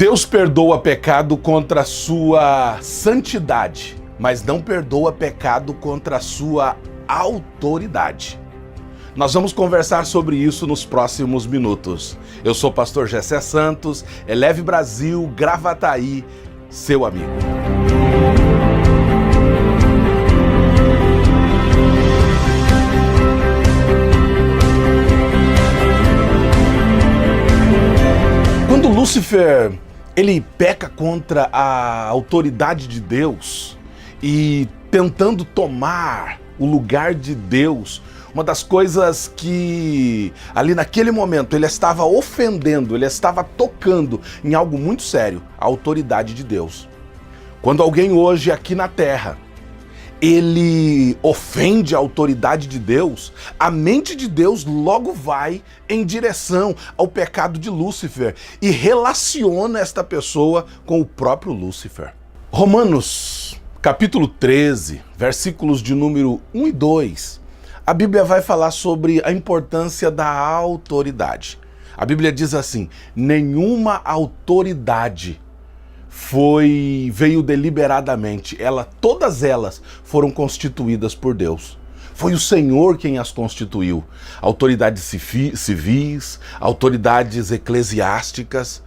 Deus perdoa pecado contra a sua santidade, mas não perdoa pecado contra a sua autoridade. Nós vamos conversar sobre isso nos próximos minutos. Eu sou o pastor Gessé Santos, Eleve Brasil, Gravataí, seu amigo. Quando Lúcifer, ele peca contra a autoridade de Deus e tentando tomar o lugar de Deus, uma das coisas que ali naquele momento ele estava ofendendo, ele estava tocando em algo muito sério, a autoridade de Deus. Quando alguém hoje aqui na Terra, ele ofende a autoridade de Deus, a mente de Deus logo vai em direção ao pecado de Lúcifer e relaciona esta pessoa com o próprio Lúcifer. Romanos, capítulo 13, versículos de número 1 e 2, a Bíblia vai falar sobre a importância da autoridade. A Bíblia diz assim: nenhuma autoridade veio deliberadamente, todas elas foram constituídas por Deus. Foi o Senhor quem as constituiu. Autoridades civis, autoridades eclesiásticas.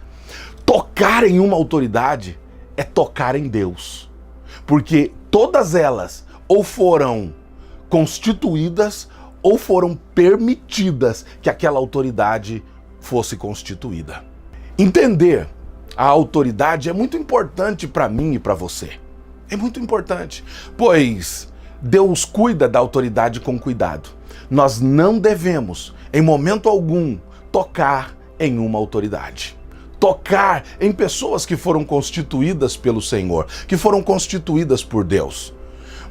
Tocar em uma autoridade é tocar em Deus, porque todas elas ou foram constituídas ou foram permitidas que aquela autoridade fosse constituída. Entender a autoridade é muito importante para mim e para você. É muito importante, pois Deus cuida da autoridade com cuidado. Nós não devemos, em momento algum, tocar em uma autoridade. Tocar em pessoas que foram constituídas pelo Senhor, que foram constituídas por Deus.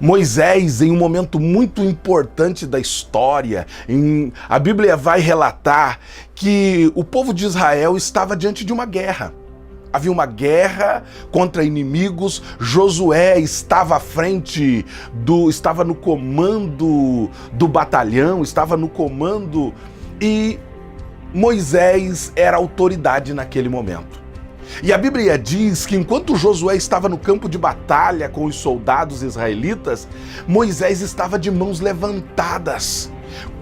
Moisés, em um momento muito importante da história, a Bíblia vai relatar que o povo de Israel estava diante de uma guerra. Havia uma guerra contra inimigos, Josué estava à frente estava no comando do batalhão, estava no comando, e Moisés era autoridade naquele momento. E a Bíblia diz que enquanto Josué estava no campo de batalha com os soldados israelitas, Moisés estava de mãos levantadas.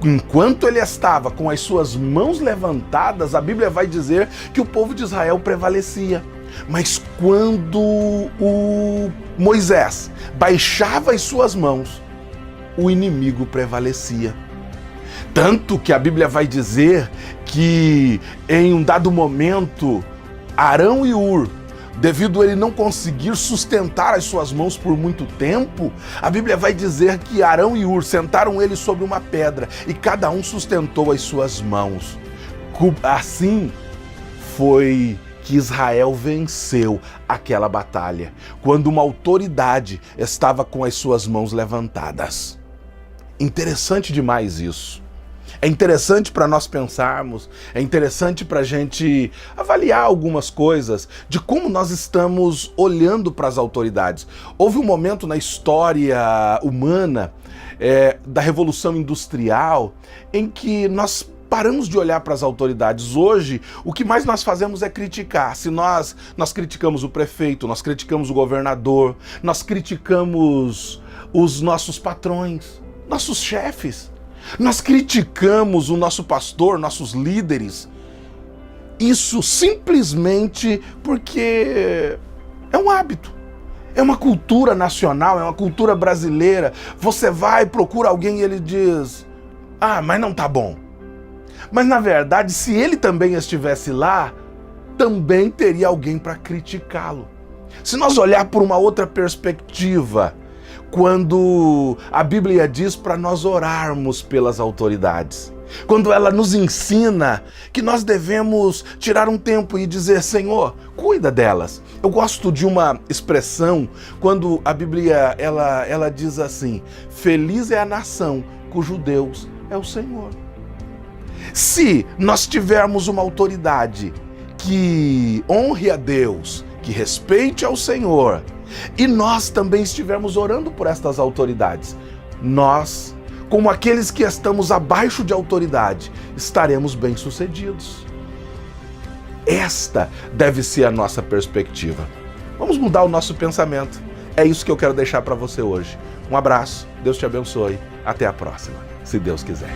Enquanto ele estava com as suas mãos levantadas, a Bíblia vai dizer que o povo de Israel prevalecia. Mas quando o Moisés baixava as suas mãos, o inimigo prevalecia. Tanto que a Bíblia vai dizer que em um dado momento, Arão e Hur, devido a ele não conseguir sustentar as suas mãos por muito tempo, a Bíblia vai dizer que Arão e Hur sentaram ele sobre uma pedra e cada um sustentou as suas mãos. Assim foi que Israel venceu aquela batalha, quando uma autoridade estava com as suas mãos levantadas. Interessante demais isso. É interessante para nós pensarmos, é interessante para a gente avaliar algumas coisas de como nós estamos olhando para as autoridades. Houve um momento na história humana, da Revolução Industrial, em que nós paramos de olhar para as autoridades. Hoje, o que mais nós fazemos é criticar. Se nós criticamos o prefeito, nós criticamos o governador, nós criticamos os nossos patrões, nossos chefes. Nós criticamos o nosso pastor, nossos líderes. Isso simplesmente porque é um hábito. É uma cultura nacional, é uma cultura brasileira. Você vai, procura alguém e ele diz: ah, mas não tá bom. Mas na verdade, se ele também estivesse lá, também teria alguém para criticá-lo. Se nós olhar por uma outra perspectiva, quando a Bíblia diz para nós orarmos pelas autoridades, quando ela nos ensina que nós devemos tirar um tempo e dizer: Senhor, cuida delas. Eu gosto de uma expressão quando a Bíblia ela diz assim: feliz é a nação cujo Deus é o Senhor. Se nós tivermos uma autoridade que honre a Deus, que respeite ao Senhor, e nós também estivermos orando por estas autoridades, nós, como aqueles que estamos abaixo de autoridade, estaremos bem-sucedidos. Esta deve ser a nossa perspectiva. Vamos mudar o nosso pensamento. É isso que eu quero deixar para você hoje. Um abraço, Deus te abençoe. Até a próxima, se Deus quiser.